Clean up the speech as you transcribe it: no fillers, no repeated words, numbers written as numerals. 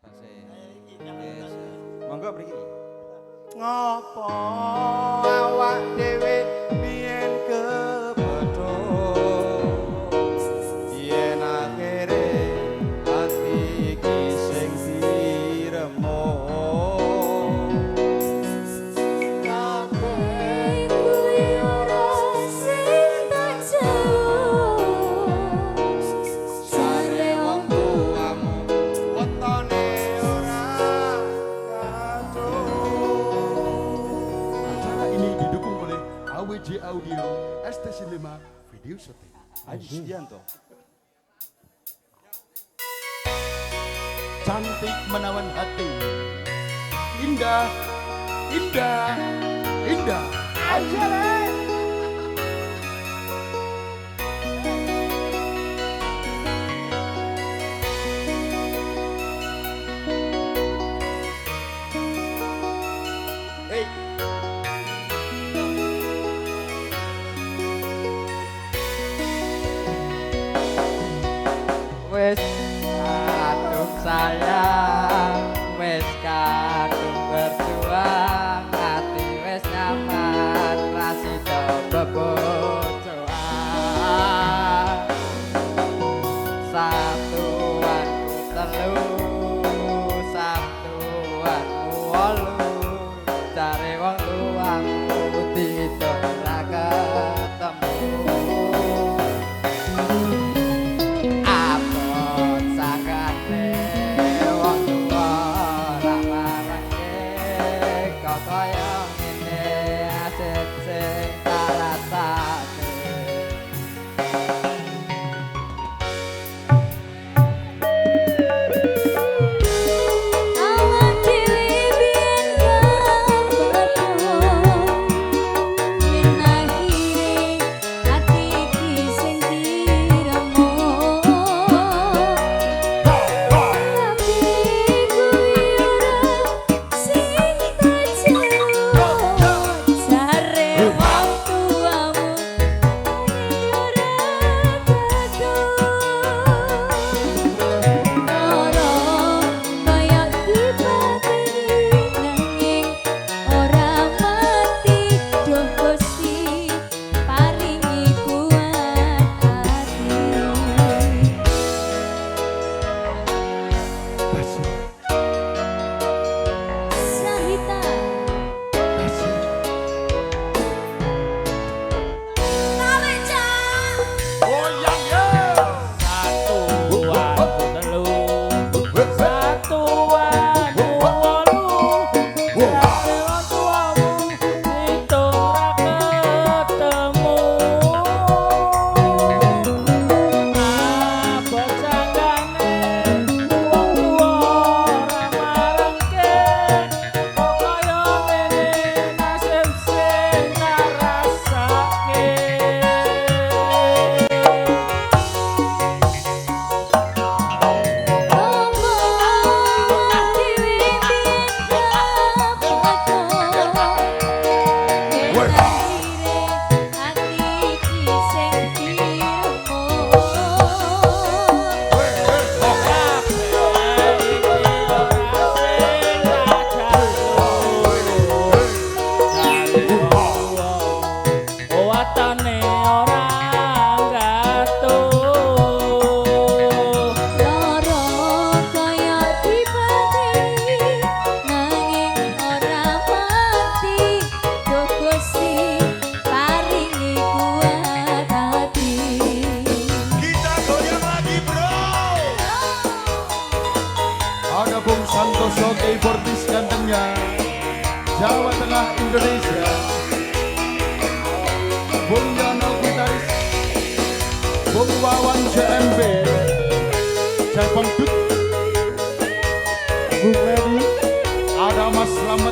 nafase. Monggo mriki. Ngopo awak dhewe biyen kepethuk yen akhire ati iki sing diremuk kabeh kuwi ora sing tak jauh sare wong tuamu wetone ora AWJ Audio ST5 Video Shooting Adi Sudianto cantik menawan hati indah indah indah Anjale Wes kadung sayang, wes kadung berjuang, hati wes nyaman, rasida bebojoan. Satuanku telu, satuanmu wolu, cari wong tuamu tidur ra ketemu. Santoso keyboardis gantengnya Jawa Tengah Indonesia, Bung Yono gitaris, Bung Wawan JMB, Jepang Dut, Bung Lady, ada Mas Lamu